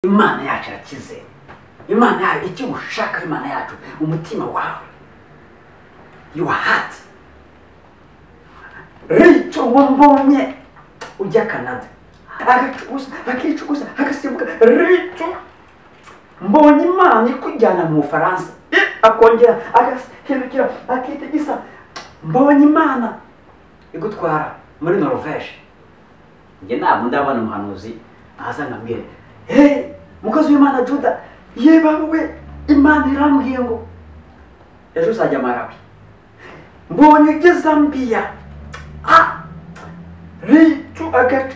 imana yacu arakize. Imana yacu icyo ushaka imana yacu umutima wawe, your heart. Richo mbonye ujya Canada akicugusa akasimbuka. Richo mbonye imana ikujyana mu Faransa akongera agahindukira akitegisa. Mbonye imana igutwara muri Norvège. Nge ntabwo ndabona umuhanuzi aza ngambire mukozi w'Imana Juda, ye bawe imana irambwiye ngo ejo uzajya Malawi. Mbonye ugeze Zambia Richo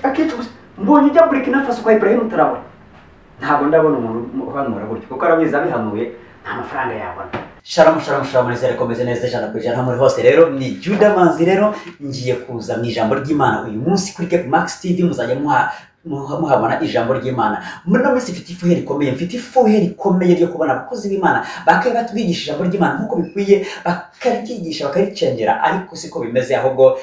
akicugusa. Mbonye ujya Burkina Faso kwa Ibrahim Traoré. Ntabwo ndabona umuntu uhanura gutyo kuko arabizi abihanuye nta mafaranga yabona. Shalom nizere komeze neza jana kujana muri hose. Rero ni Juda Manzi, rero ngiye kuza mu ijambo ry'Imana uyu munsi kuri Cape Max TV. Muzajya muhabona ijambo ry'Imana. Muri no minsi mfite ifuhe rikomeye ryo kubona abakozi b'Imana bakaye batwigisha ijambo ry'Imana nkuko bikwiye, bakaryigisha bakaricengera, ariko siko bimeze. Ahubwo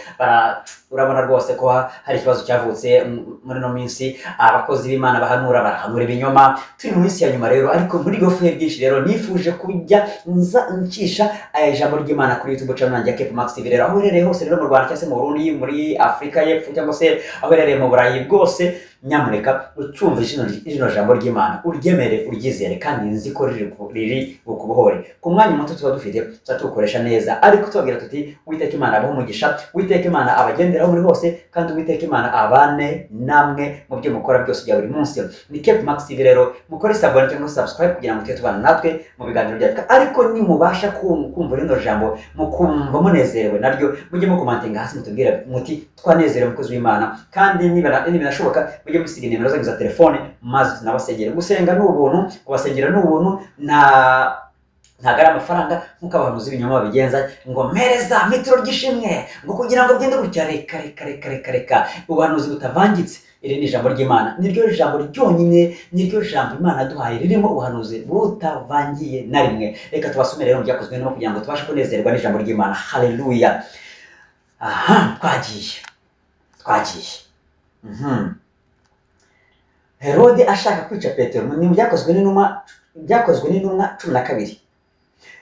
urabona rwose ko hari ikibazo cyavutse muri no minsi. Abakozi b'Imana barahanura ibinyoma. Turi mu minsi ya nyuma rero, ariko muri gofuhe byinshi rero nifuje kujya ncisha ijambo ry'Imana kuri YouTube channel ya Cape Max TV. Rero aho uherereye hose rero mu Rwanda cyangwa se mu Burundi, muri Afrika y'Epfo cyangwa se aho uherereye mu Burayi bwose, nyamuneka ucyumve ijino jambo ry'Imana, uryemere uryizere, kandi nzi ko riri bukubohore. Ku mwanya muto tuba dufite tuzadukoresha neza, ariko tubabwira tuti Uwiteka Imana abaho umugisha, Uwiteka Imana abagenderaho muri hose, kandi Uwiteka Imana abane namwe mu byo mukora byose bya buri munsi. Ni Cape Max TV rero, mukore sabone cyangwa subscribe kugira ngo tubane natwe mu biganiro byacu. Ariko ni mubasha kumva rino jambo mukumva munezerewe naryo, mujye mukomantinga hasi mutubwira muti twanezerewe mukozi w'Imana, kandi nibinashoboka mujye musiga nimero zanyu za telefone maze tunabasengera. Gusenga ni ubuntu, kubasengera ni ubuntu, ntago ari amafaranga nkuko abahanuzi b'ibinyoma babigenza ngo mpereza metero ry'ishimwe ngo kugira ngo byende gutya. Reka ubuhanuzi butavangitse. Iri ni ijambo ry'Imana, niryo jambo ryonyine, niryo jambo Imana duhaye ririmo ubuhanuzi butavangiye na rimwe. Reka tubasome rero mu byakozwe no kugira ngo tubashe kunezerwa n'ijambo ry'Imana. Haleluya. Twagiye. Herode ashaka kwica Petero. Ni byakozwe n'intumwa 12.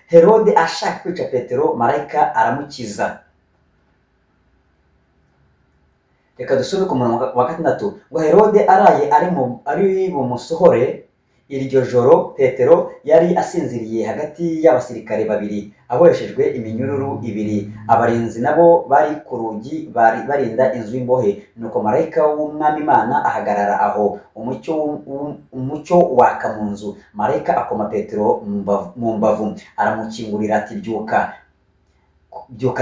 Herode ashaka kwica Petero, marayika aramukiza. Reka dusome ku murongo wa 6 ngo Herode araye ari bumusohore. Iryo joro Petero yari asinziriye hagati y'abasirikare babiri aboheshejwe iminyururu ibiri. Abarinzi nabo bari ku rugi barinda inzu y'imbohe. Nuko marayika w'Umwami Imana ahagarara aho, umucyo waka mu nzu. Marayika akoma Petero mu mbavu, aramukingurira ati byuka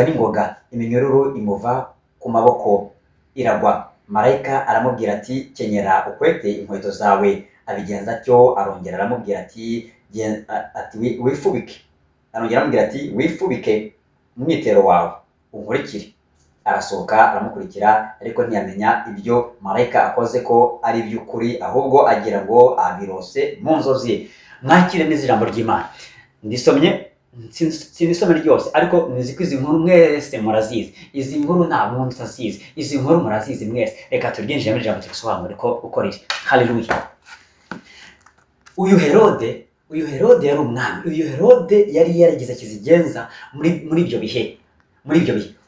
n'ingoga. Iminyururu imuva ku maboko iragwa. Marayika aramubwira ati kenyera ukwete inkweto zawe. Abigenza atyo, arongera aramubwira ati wifubike umwitero wawe unkurikire. Arasohoka aramukurikira, ariko ntiyamenya ibyo marayika akoze ko ari by'ukuri, ahubwo agira ngo abirose mu nzozi. Mwakire neza ijambo ry'Imana. Ndisomye sinisome ryose, ariko nizi ko izi nkuru mwese murazizi. Izi nkuru nta muntu utazizi, izi nkuru murazizi mwese. Reka turyinjire muri ijambo tubisobanure uko riri. Haleluya. Uyu Herode yari umwami. Uyu Herode yari yaragize kizigenza muri ibyo bihe.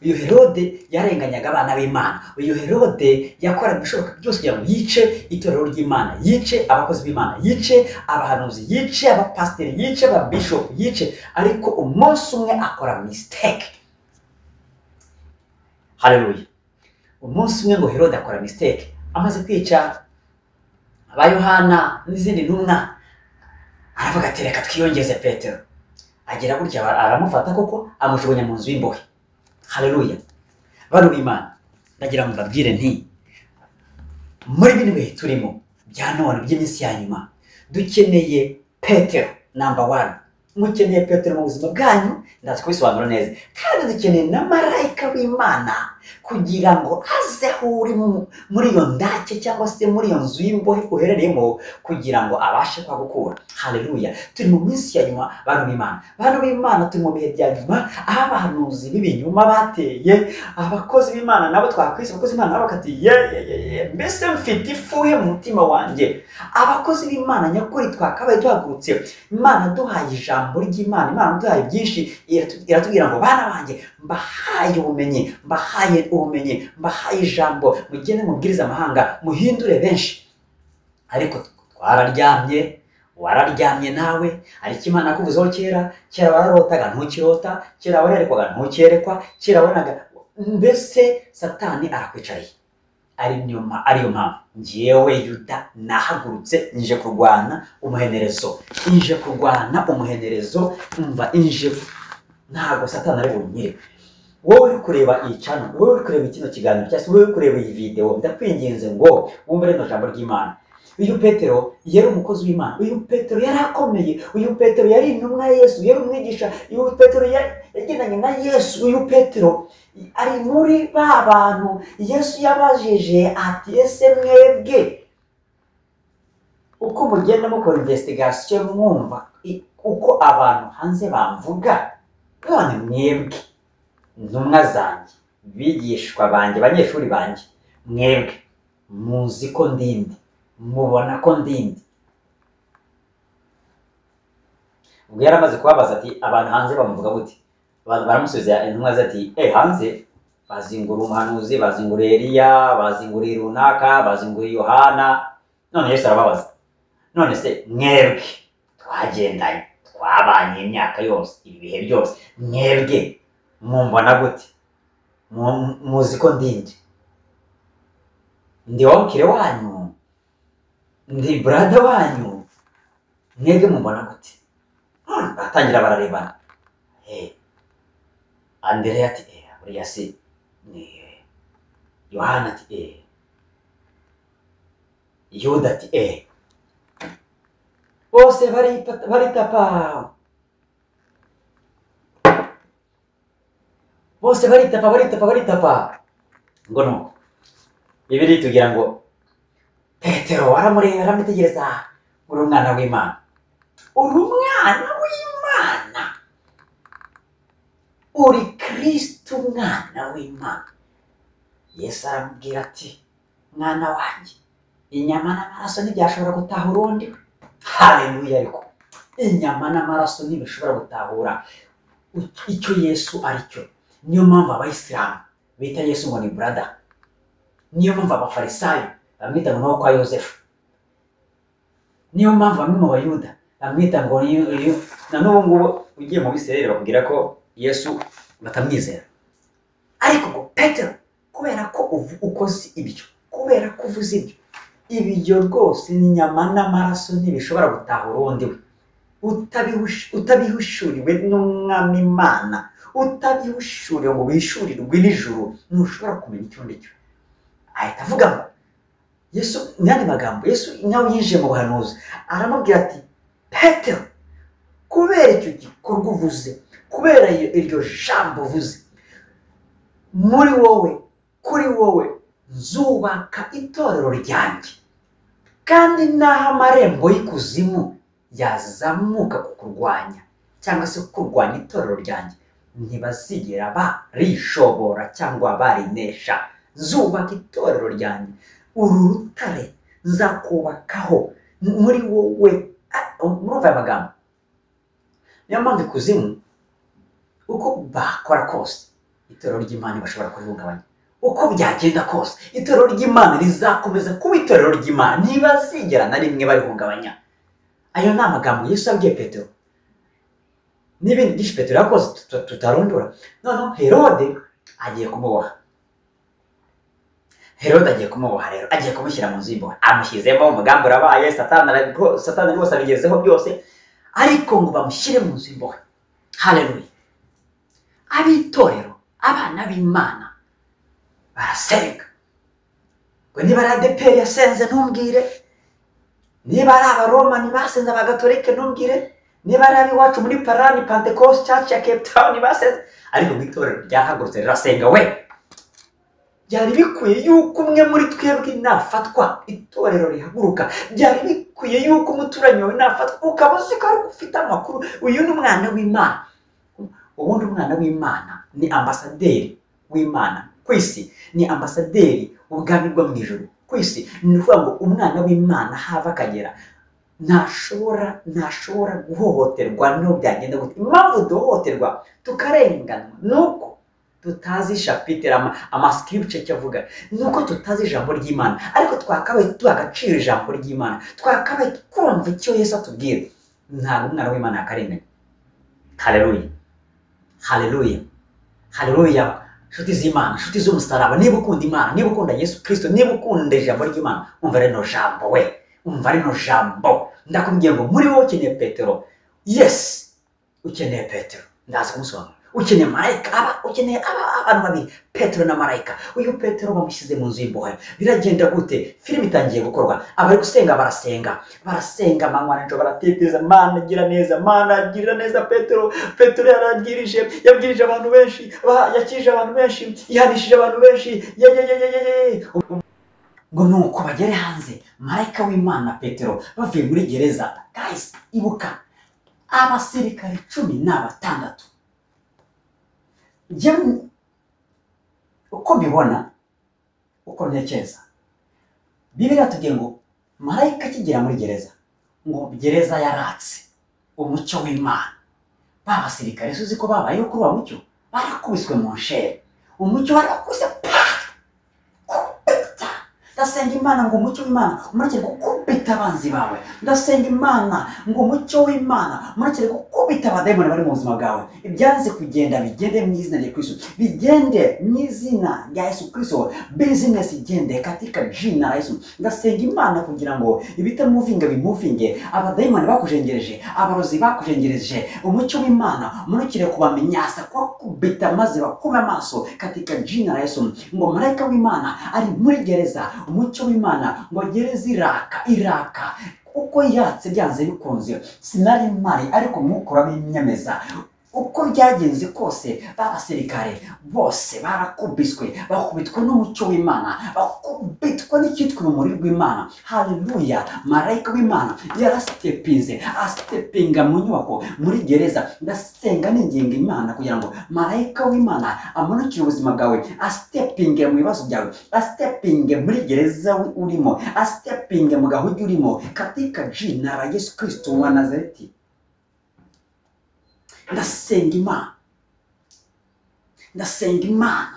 Uyu Herode yarenganyaga abana b'Imana. Uyu Herode yakoraga ibishoboka byose kugira ngo yice itorero ry'Imana, yice abakozi b'Imana, yice abahanuzi, yice abapasiteri, yice ababishop, yice. Ariko umunsi umwe akora mistake. Haleluya. Umunsi umwe ngo Herode akora mistake, amaze kwica aba Yohana n'izindi ntumwa, aravuga ati reka twiyongeze Petero. Agira gutya aramufata koko amujugunya mu nzu y'imbohe. Haleluya. Bano b'Imana, ndagira ngo mbabwire nti muri bino bihe turimo bya none by'iminsi ya nyuma, dukeneye Petero number 1. Mukeneye Petero mu buzima bwanyu, ndaza kubisobanura neza. Kandi dukeneye na marayika w'Imana kugira ngo aze uri muri iyo ndake cyangwa se muri iyo nzu y'imbohe uherereyemo kugira ngo abashe kwagukura. Haleluya. Turi mu minsi ya nyuma bantu b'Imana turi mu bihe bya nyuma aho abahanuzi b'ibinyuma bateye abakozi b'Imana nabo twakwise abakozi b'Imana nabo bakati mbese mfite ifuhe mu mutima wanjye. Abakozi b'Imana nyakuri twakabaye tuhagurutse, Imana duhaye ijambo ry'Imana, Imana duhaye byinshi, iratubwira ngo bana banjye mbahaye ubumenyi, mbahaye ijambo, mugende mubwiriza amahanga, muhindure benshi. Ariko twararyamye, wararyamye nawe, ariko Imana yakuvuzeho kera wararotaga ntukirota, kera warerekwaga ntukerekwa, kera wabonaga, mbese Satani arakwicariye. Ariyo mpamvu njyewe Yuda nahagurutse nje kurwana umuhenerezo, umva inje, ntabwo Satani ari bunyire. Wowe uri kureba iyi channel, wowe uri kureba kino kiganiro cyangwa wowe uri kureba iyi video, ndakwinginze ngo wumve rino jambo ry'Imana. Uyu Petero yari umukozi w'Imana, uyu Petero yari akomeye, uyu Petero yari intumwa ya Yesu, yari umwigisha, uyu Petero yagendanye na Yesu. Uyu Petero ari muri ba bantu Yesu yabajije ati ese mwebwe uko mugenda mukora investigation mwumva uko abantu hanze bamvuga, none mwebwe ntumwa zanjye, bigishwa banjye, abanyeshuri banjye, mwebwe muzi ko ndindi, mubona ko ndindi. Ubwo yaramaze kubabaza ati abantu hanze bamuvuga gute, baramusubiza intumwa zati hanze bazingura umuhanuzi, bazingura Eliya, bazingura runaka, bazingura Yohana. None Yesu arababaza, none se mwebwe twagendanye, twabanye imyaka yose, ibi bihe byose, mwebwe mumbona gute, muzi ko ndindi? Ndi onkire wanyu, ndi brother wanyu, mwebwe mumbona gute? Batangira bararebana. Andrea ati buriya se ni Yohana ati Yuda ati bose baritapa, bose baritapa. Ngo nuko Bibiliya tugira ngo Petero aramureba, aramitegereza, uri umwana w'Imana, uri Kristo, umwana w'Imana. Yesu aramubwira ati mwana wanjye, inyama n'amaraso ntibyashobora gutahura undi. Haleluya. Ariko inyama n'amaraso ntibishobora gutahura icyo Yesu ari cyo. Niyo mpamvu abayisilamu bita Yesu ngo ni brother, niyo mpamvu abafarisayo bamwita ngo kwa Yosefu, niyo mpamvu bamwe mu Bayuda bamwita ngo na n'ubu ngubu ugiye mu Bisirayeli bakubwira ko Yesu batamwizera. Ariko ngo Petero, kubera ko ukoze ibyo, kubera ko uvuze ibyo rwose n'inyama n'amaraso ntibishobora gutahura undi we, utabihishuriwe n'Umwami Imana, utabihishuriwe ngo bishurirwe n'ijuru, ntushobora kumenya icyo ndicyo. Ahita avuga ngo Yesu, n'andi magambo Yesu nyawe yinjiye mu buhanuzi, aramubwira ati Petero, kubera icyo gikorwa uvuze, kubera iryo jambo uvuze, muri wowe, kuri wowe nzubaka itorero ryanjye, kandi naho amarembo y'ikuzimu yazamuka kukurwanya cyangwa se kukurwanya itorero ryanjye, ntibazigera barishobora cyangwa barinesha. Nzubaka itorero ryanjye, uru rutare nzakubakaho muri wowe. Murumva amagambo? Niyo mpamvu ikuzimu uko bakora kose itorero ry'Imana bashobora kurihungabanya. Uko byagenda kose itorero ry'Imana rizakomeza kuba itorero ry'Imana, ntibazigera na rimwe barihungabanya. Ayo ni amagambo Yesu abwiye Petero. N'ibindi byinshi Petero yakoze tutarondora. Noneho Herode agiye kumuboha. Rero agiye kumushyira mu nzu y'imbohe. Amushyizemo, umugambi urabaye, Satani rwose abigezeho byose, ariko ngo bamushyire mu nzu y'imbohe. Haleluya. Abitorero, abana b'Imana barasenga. Ngo niba ari ADEPR yasenze ntumbwire, niba ari Abaromani basenze, Abagatolika ntumbwire, niba ari abiwacu muri Parani Pentecost Church ya Cape Town basenze, ariko itorero ryahagurutse rirasenga we. byari bikwiye yuko umwe muri twebwe nafatwa itorero rihaguruka, byari bikwiye yuko umuturanyi wawe nafatwa ukaba uzi ko ari ufite amakuru, uyu ni umwana w'Imana. Ubundi umwana w'Imana ni ambasaderi w'Imana ku isi, ni ambasaderi ubwami bwo mu ijuru ku isi. Ni ukuvuga ngo umwana w'Imana hava akagera ntashobora guhohoterwa no byagenda gute. Impamvu duhohoterwa tukarenganwa nuko tutazi chapitre amascripture cyavuga, nuko tutazi ijambo ry'Imana. Ariko twakabaye twagacira ijambo ry'Imana, twakabaye kumva icyo Yesu atubwira. Ntabwo umwana w'Imana yakarenganye. Haleluya, haleluya, haleluya. Nshuti z'Imana, nshuti z'umusaraba, niba ukunda Imana, niba ukunda Yesu Kristo, niba ukunda ijambo ry'Imana, umva rino jambo we, umva rino jambo. Ndakubwiye ngo muri wowe ukeneye Petero. Yes, ukeneye Petero. Ndaza kumusobanura. Ukeneye marayika, ukeneye abantu babiri, Petero na marayika. Uyu Petero bamushyize mu nzu y'imbohe. Biragenda gute? Filime itangiye gukorwa. Abari gusenga barasenga amanywa n'ijoro, baratekereza, Mana gira neza, Mana gira neza. Petero yabwirije abantu benshi, yakije abantu benshi, yihanishije abantu benshi. Ngo nuko bagere hanze, marayika w'Imana Petero bavuye muri gereza. Guys, ibuka abasirikare 16. Njyewe uko mbibona, uko ntekereza, Bibiliya tugiye ngo marayika akigera muri gereza, ngo gereza yaratse umucyo w'Imana. Ba basirikare suzi ko babayeho kuri wa mucyo, barakubiswe mu nshere, umucyo warakubise. Ndasenga Imana ngo umucyo w'Imana umurekere gukubita abanzi bawe. Ndasenga Imana ngo umucyo w'Imana umurekere gukubita abadayimoni bari mu buzima bwawe. Ibyanze kugenda bigende mu izina rya Kristo, bigende mu izina rya Yesu Kristo. Business igende katika jina la Yesu. Ndasenga Imana kugira ngo ibitamuvinga bimuvinge, abadayimoni bakujengereje, abarozi bakujengereje, umucyo w'Imana umurekere kubamenyasa, kubita maze bakume amaso katika jina la Yesu. Ngo marayika w'Imana ari muri gereza, umucyo w'Imana ngo gereza iraka. Uko yatse byanze bikunze, sinari mari ariko mukuramo imyemeza. Uko byagenze kose, babasirikare bose barakubiswe, bakubitwa n'umucyo w'Imana, bakubitwa n'icyitwa urumuri rw'Imana. Haleluya. Marayika w'Imana astepinga mu nyubako muri gereza. Ndasenga n'ingingo Imana kugira ngo marayika w'Imana amanukire ubuzima bwawe, astepinge mu bibazo byawe, astepinge muri gereza urimo, astepinge mu gahugi urimo katika jina la Yesu Kristo wa Nazareti. Ndasenga Imana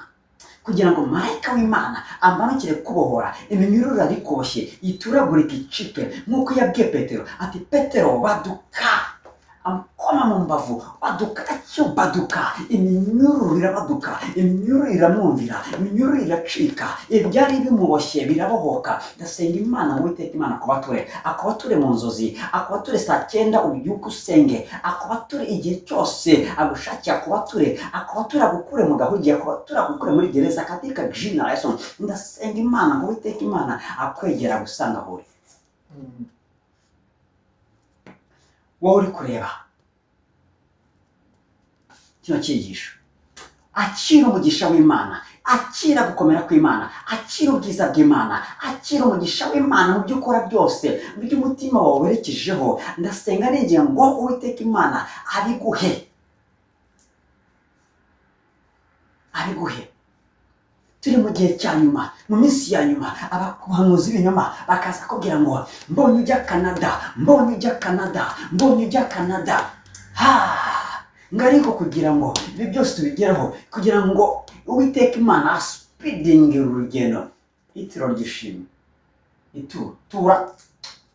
kugira ngo marayika w'Imana amanukire kubohora iminyururu arikoshye, ituragurika icike, nk'uko yabwiye Petero ati, Petero baduka, amukoma mu mbavu, baduka baduka, iminyururu irabaduka, iminyururu iramwumvira, iminyururu iracika, ibyari bimuboshye birabohoka. Ndasenga Imana ngo Uwiteka Imana akubature mu nzozi, akubature saa 9 ubyuke usenge, akubature igihe cyose agushakiye, akubature agukure mu gahugi, akubature agukure muri gereza katika jina la Yesu. Ndasenga Imana ngo Uwiteka Imana akwegera gusanga hore. Wowe uri kureba kino cyigisho, akira umugisha w'Imana, akira gukomera kw'Imana, akira ubwiza bw'Imana, akira umugisha w'Imana mu byo ukora byose, mu byo umutima wawe werekejeho. Ndasenga n'ingingo ngo Uwiteka Imana abiguhe. Turi mu gihe cya nyuma, mu minsi ya nyuma, abahanuzi b'ibinyoma bakaza kubwira ngo mbonye ujya Canada. Ngariko kugira ngo ibi byose tubigeraho, kugira ngo Uwiteka Imana speeding urugendo. Itiro ryishimye,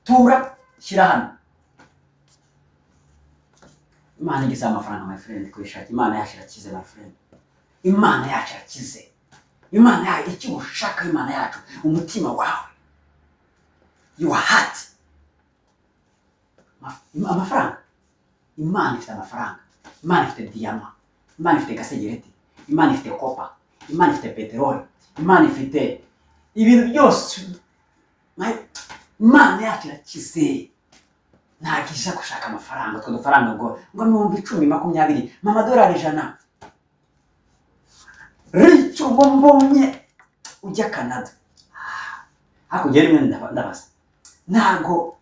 tura shyira hano. Imana igize amafaranga my friend, kwishaka Imana yacu irakize my friend. Imana yacu irakize. Imana yacu icyo ushaka, Imana yacu umutima wawe, your heart. Amafaranga, Imana ifite amafaranga, Imana ifite diyama, Imana ifite gasegereti, Imana ifite kopa, Imana ifite peteroli, Imana ifite ibintu byose. Imana yacu irakize. Ntagisha gushaka amafaranga, utwo dufaranga ngo 10, 20, $100, Richo mbonye ujya Canada. Hakurya rimwe ndabaza, ntago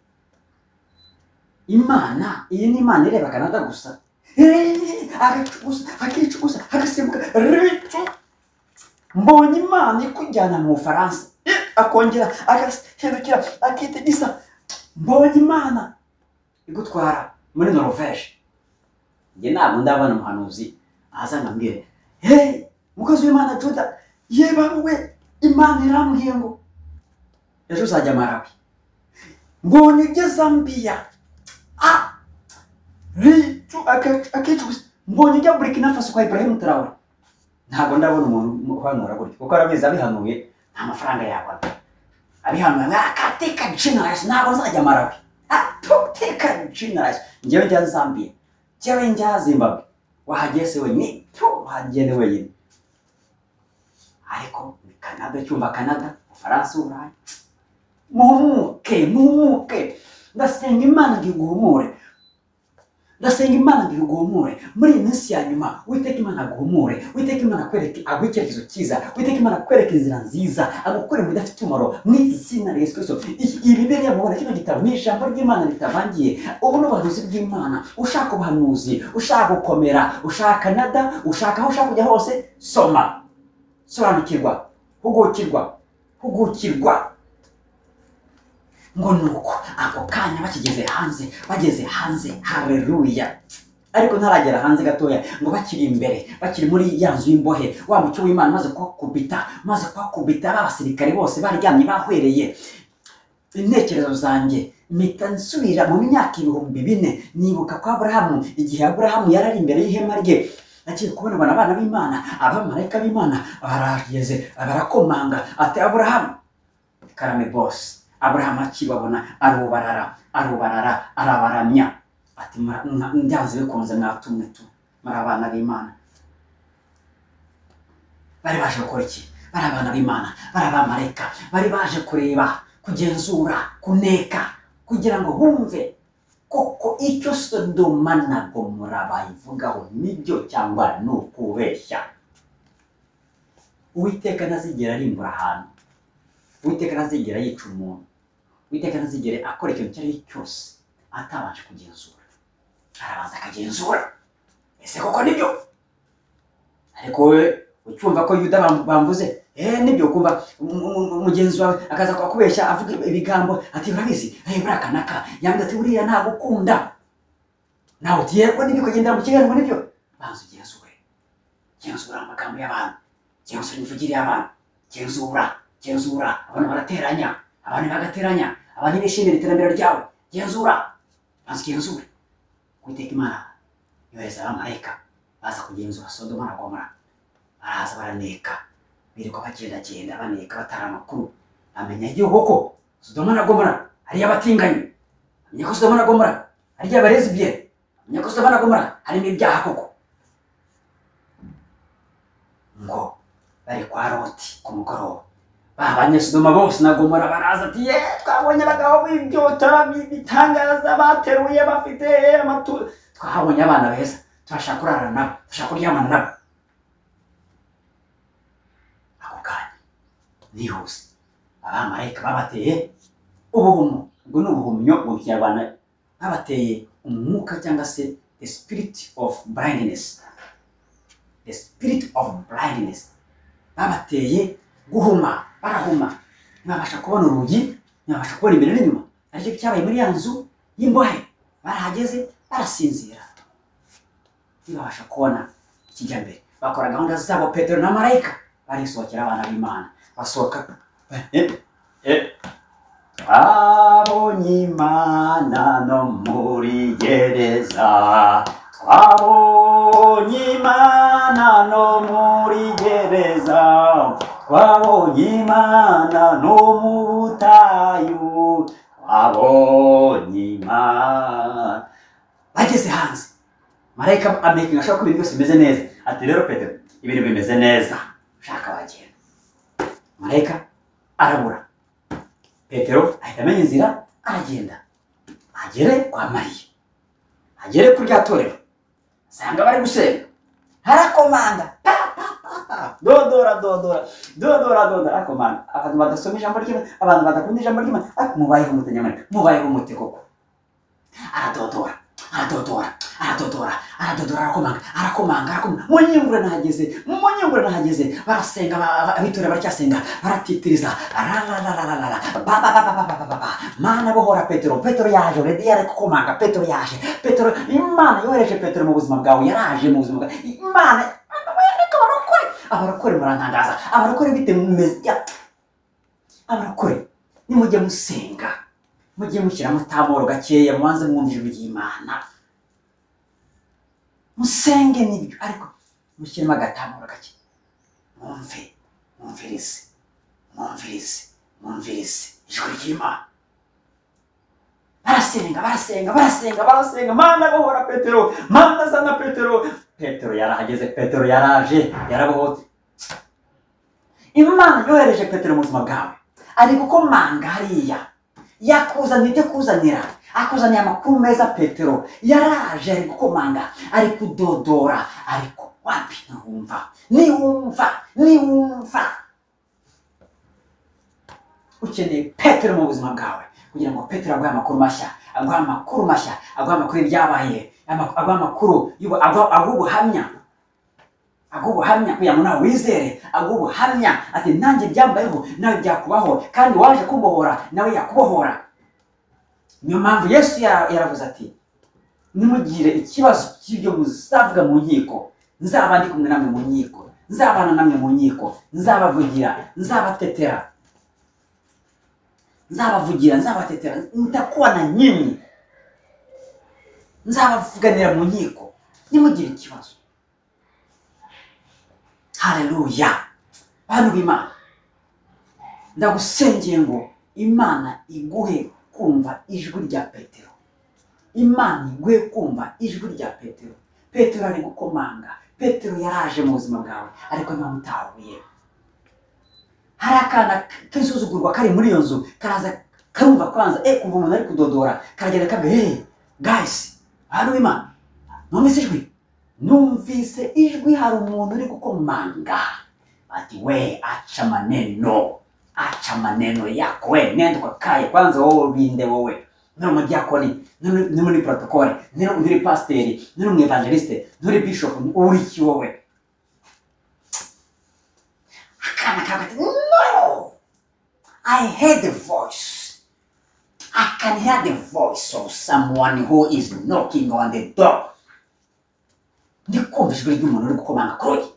Imana, iyi ni Imana ireba Canada gusa? Akicugusa agasimbuka ricu, mbonye Imana ikujyana mu Bufaransa akongera agahindukira akitegisa, mbonye Imana igutwara muri Norvège. Njye ntabwo ndabona umuhanuzi aza ngambwire, hey mukozi w'Imana Juda, yebawe Imana irambwiye ngo ejo uzajya Malawi, mbonye ujya Zambia, ricu akicugusa, mbonye ujya Burkina Faso kwa Ibrahim Traoré. Ntabwo ndabona umuntu uhanura gutyo, kuko arabizi abihanuye nta mafaranga yabona. Abihanuye akateka generous, ntabwo nzajya Malawi, ateka generous. Njyewe njya Zambia, njyewe njya Zimbabwe, wahagiye se wenyine, wahagiye wenyine. Ariko Canada, cyumva Canada, Ufaransa, Uburayi, muhumuke. Ndasenga Imana ngiguhumure, ndasenga Imana ngiguhumure muri iyi minsi ya nyuma. Uwiteka Imana aguhumure, Uwiteka Imana akwereke icyerekezo cyiza, Uwiteka Imana akwereke inzira nziza, agukure mu bidafite umumaro mu izina rya Yesu Kristo. Iyi Bibiliya mubona kino gitabo ni ijambo ry'Imana ritavangiye. Ubu ni ubuhanuzi bw'Imana. Ushaka ubuhanuzi, ushaka gukomera, ushaka Canada, ushaka aho ushaka kujya hose, soma, sobanukirwa, hugukirwa. Ngo nuko ako kanya bageze hanze, haleluya. Ariko ntaragera hanze gatoya, ngo bakiri imbere, bakiri muri ya nzu y'imbohe, wa mucyo w'Imana maze kwakubita abasirikare bose baryamye bahwereye. Intekerezo zanjye mpita nsubira mu myaka 4000, nibuka kwa Aburahamu, igihe Aburahamu yarari imbere y'ihema rye, nagiye kubona abana b'Imana, abamarayika b'Imana barageze, barakomanga, ati Aburahamu, karame boss. Aburahamu akibabona arubarara, arabaramya, ati ndanze bikunze mwatumwe tu muri abana b'Imana. Bari baje gukora iki? Bari abana b'Imana, bari abamarayika, bari baje kureba, kugenzura, kuneka, kugira ngo bumve koko icyo Sodoma na Gomora bayivugaho nibyo cyangwa ni ukubeshya. Uwiteka ntazigera arimbura ahantu, Uwiteka ntazigera yica umuntu, Uwiteka ntazigera akora ikintu icyo ari cyo cyose atabanje kugenzura. Arabanza akagenzura, ese koko nibyo? Ariko wowe ucyumva ko Yuda bamvuze, nibyo, kumva umugenzi wawe akaza kubeshya avuga ibigambo, ati urabizi, buriya kanaka yambwira ati buriya ntagukunda, nawe uti yego nibyo, kugendera mu kiganiro nibyo. Banza genzura amagambo y'abantu, genzura imivugire y'abantu, genzura abantu barateranya, abantu bagateranya, abantu bishimira iterambere ryawe, genzura, banza genzura. Uwiteka Imana yohereza abamarayika baza kugenzura Sodoma na Gomora, baraza baraneka, birirwa bagenda baneka batara amakuru. Amenya igihugu ko Sodoma na Gomora hari abatinganyi, amenya ko Sodoma na Gomora hari abarezibye, amenya ko Sodoma na Gomora harimo ibyaha koko. Ngo bari kwa Loti ku mugoroba, Abanyesodoma bose na Gomora baraza ati twabonye abagabo b'ibyota bitangaza bateruye bafite amatu, twahabonye abana beza, turashaka kurara nabo, turashaka kuryamana nabo. Ako kanya nihuse abamarayika babateye ubuhumu, ubwo ni ubuhumyo mu Kinyarwanda, babateye umwuka cyangwa se the spirit of blindness, the spirit of blindness. Babateye guhuma, barahuma, ntibabasha kubona urugi, ntibabasha kubona imbere n'inyuma. Aricyo cyabaye muri ya nzu y'imbohe, barahageze barasinzira, ntibabasha kubona ikijya mbere. Bakora gahunda zabo, Petero na marayika barisohokera abana b'Imana, basohoka twabonye Imana no muri gereza, twabonye Imana no muri gereza, twabonye Imana no mu butayu, twabonye Imana. Bageze hanze, marayika ameka ashaka ko ibintu byose bimeze neza, ati rero Petero, ibintu bimeze neza, ushaka wagenda. Marayika arabura, Petero ahita amenya inzira, aragenda agere kwa Mariya, agere kuri rya torero, asanga bari gusenga, harakomanga, ariko mana abantu badasoma ijambo ry'Imana, abantu badakunda ijambo ry'Imana, ariko mubayeho mutanyamarika, mubayeho mute koko. Aradodora arakomanga, munyingure nahageze, barasenga, abitura baracyasenga, baratitiriza, mana bohora Petero yaje, redi yari gukomanga, Petero yaje, Imana yohereje Petero mu buzima bwawe, yaraje mu buzima bwawe, Imana abarokore murantangaza, abarokore bite mumeze, abarokore nimujye musenga, mujye mushyiramo taboro gakeya, mubanze mwumva ijwi ry'Imana, musenge n'ibyo, ariko mushyiremo agataboro gake, mwumvirize ijwi ry'Imana. Barasenga, mana bohora Petero, mana zana Petero yarahageze, Petero yaraje, yarabohotse. Imana yohereje Petero mu buzima bwawe, ari gukomanga hariya, yakuzaniye ibyo kuzanira, akuzaniye amakuru meza. Petero yaraje, ari gukomanga, ari kudodora, ariko wapi, niwumva ukeneye Petero mu buzima bwawe, kugira ngo Petero aguhe amakuru mashya, aguhe amakuru y'ibyabaye, aguhe amakuru, aguhe ubuhamya kugira ngo nawe wizere, aguhe ubuhamya ati nanjye byambayeho nawe byakubaho, kandi waje kubohora nawe yakubohora. Niyo mpamvu Yesu yaravuze ati nimugire ikibazo cy'ibyo muzavuga mu nkiko, nzaba ndi kumwe namwe mu nkiko, nzabana namwe mu nkiko, nzabavugira, nzabatetera, nitakuwa na nyinyi, nzabavuganira mu nkiko, nimugire ikibazo. Haleluya. Bantu b'Imana, ndagusengeye ngo Imana iguhe kumva ijwi rya Petero, Petero ari gukomanga, Petero yaraje mu buzima bwawe, ariko ntamutahuye. Hari akana k'insuzugurwa kari muri iyo nzu, karaza karumva kwanza, kumva umuntu ari kudodora, karagenda kabe, guys, bantu b'Imana, numvise ijwi, hari umuntu uri gukomanga, ati we acha maneno yako, we nenda kwa kaya kwanza, wowe binde, wowe nuri umudiyakoni, nuri protokole, nuri pasiteri, nuri umwevangeliste, nuri bishop, uri iki wowe? Akana kagati, no, I heard the voice, I can hear the voice of someone who is knocking on the door. Ndikumva ijwi ry'umuntu uri gukomanga ku rugi,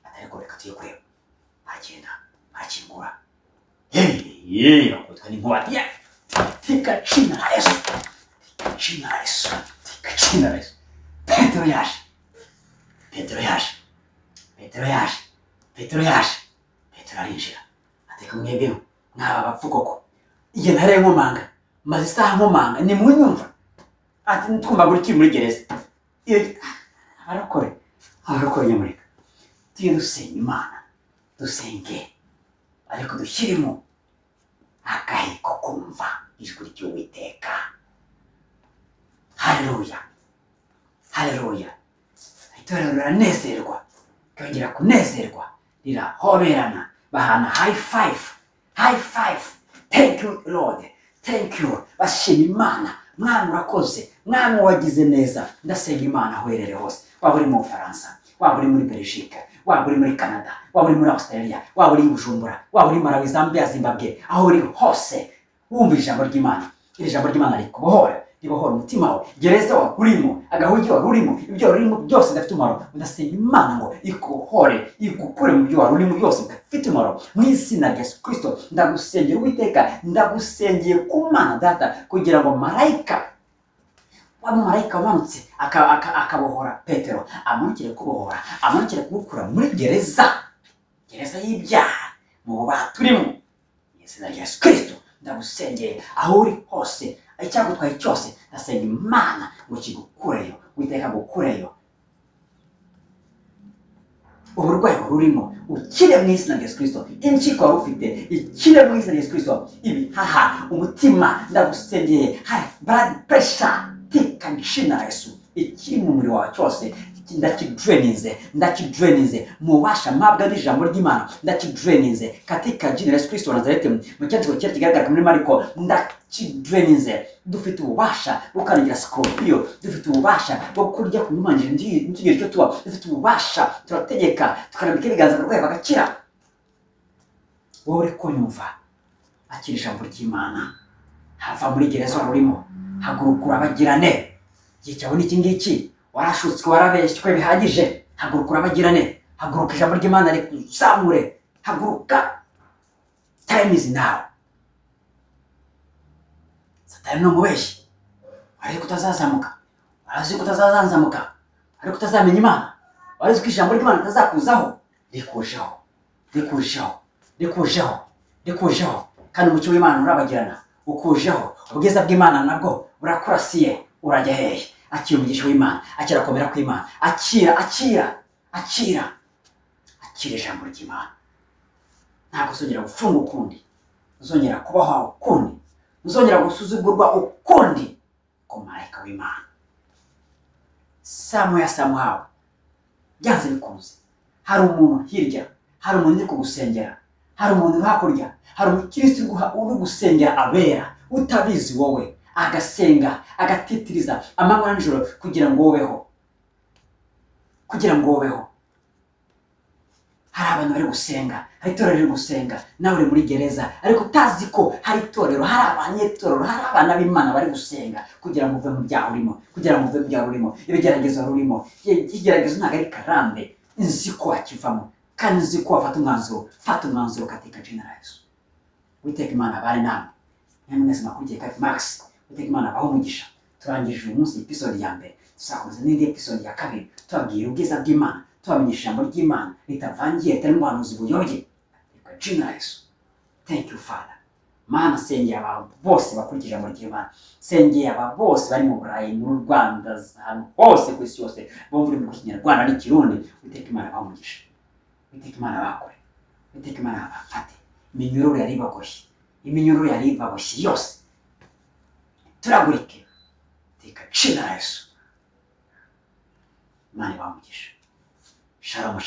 atariko reka tuye kureba, agenda akingura, bakutwa n'inkuba, tikachina Yesu, Petero arinjira, ati kumwebweho mwaba bapfu koko, igihe ntare nkomanga, maze isaha nkomanga, nimunyumva, ati twumva guri kiri muri gereza. Arakore nyamurika, tuye dusenga Imana, dusenge, ariko dushyiremo agahe ko kumva ijwi ry'Uwiteka. Haleluya. Itorero riranezerwa, ryongera kunezerwa, rirahoberana, bahana high five. Thank you Lord, thank you. Bashima Imana, mwana urakoze, mwana wagize neza. Ndasenga Imana aho uherereye hose, waba uri mu Bufaransa, waba uri muri Belgique, waba uri muri Canada, waba uri muri Australia, waba uri i Bujumbura, waba uri Malawi, Zambia, Zimbabwe, aho uri hose, wumva ijambo ry'Imana. Iri jambo ry'Imana ribohora umutima wawe, gereza wawe urimo, agahugi wawe urimo, ibyo urimo byose bidafite umumaro. Ndasenga Imana ngo ikuhore, igukure mu byo wari urimo byose bidafite umumaro, mu izina rya Yesu Kristo. Ndagusengera Uwiteka, ndagusengeye ku Mana Data, kugira ngo marayika wamanutse akabohora Petero, amanukire kubohora, amanukire kugukura muri gereza y'ibyaha mu bubata turimo, mu izina rya Yesu Kristo. Ndagusengeye aho uri hose, icyagutwaye cyose, ndasenga Imana ngo kigukureyo, Uwiteka gukureyo, uburwayi burimo ukire mu izina rya Yesu Kristo. Impyiko wari ufite ikire mu izina rya Yesu Kristo. Ibihaha, umutima, ndagusengeye, high blood pressure, tikachina Yesu, ikiri mu mubiri wawe cyose ndakidreninze mubasha mabwa n'ijambo ry'Imana, ndakidreninze katika jina la Yesu Kristo wa Nazareti. Mu cyandiko cyera kigaragara muri Mariko, ndakidreninze. Dufite ububasha bwo kukandagira scorpio, dufite ububasha bwo kurya ku nyumanje ntugire icyo tuba, dufite ububasha turategeka tukarambika ibiganza barwaye bagakira. Wowe uri kunyumva, akira ijambo ry'Imana, hava muri gereza urimo, haguruka urabagirane. Igihe cyawe n'iki ngiki, warashutswe warabeshywe bihagije, haguruka urabagirane. Haguruka ijambo ry'Imana rikuzamure, haguruka. Time is now. Satani no mubeshyi, ariko utazazamuka, arazi ko utazazanzamuka, ariko utazamenya Imana, arazi ko ijambo ry'Imana tazakuzaho. Rikujeho kandi umucyo w'Imana urabagirana, ukujeho ubwiza bw'Imana nabwo burakurasiye. Urajya hehe? Akira umugisha w'Imana, akira komera kw'Imana, akira ijambo ry'Imana. Ntabwo uzongera gufunga ukundi, uzongera kubaho ukundi, uzongera gusuzugurwa ukundi ku marayika w'Imana. Somehow byanze bikunze hari umuntu hirya, hari umuntu uri kugusengera, hari umuntu hakurya, hari umukristo uri gusengera abera utabizi wowe, agasenga agatitiriza amanywa n'ijoro kugira ngo wobeho. Hari abantu bari gusenga, hari itorero riri gusenga, nawe uri muri gereza ariko utazi ko hari itorero, hari abanyetorero, hari abana b'Imana bari gusenga kugira ngo uve mu byaha urimo, ibigeragezo urimo. Igeragezo ntabwo ari karande, nzi ko wakivamo kandi nzi ko wafata umwanzuro katika jina la Yesu. Uwiteka Imana abane namwe. Mwese makurikiye Kati Max, Uwiteka Imana abaho umugisha. Turangije uyu munsi episode ya mbere, tuzakomeza n'indi episode ya kabiri tubabwira ubwiza bw'Imana, tubamenyesha ijambo ry'Imana ritavangiye atari mu buhanuzi buyobye katika jina la Yesu. Thank you Father. Mana, sengera abantu bose bakurikije ijambo ry'Imana, sengera aba bose bari mu Burayi, mu Rwanda, ahantu hose ku isi yose bumva ururimi rw'Ikinyarwanda n'Ikirundi. Uwiteka Imana abaho umugisha, Uwiteka Imana abakore, Uwiteka Imana abafate. Iminyururu yari ibaboshye yose turagurike katika jina la Yesu. Imana ibahe umugisha. Shalom.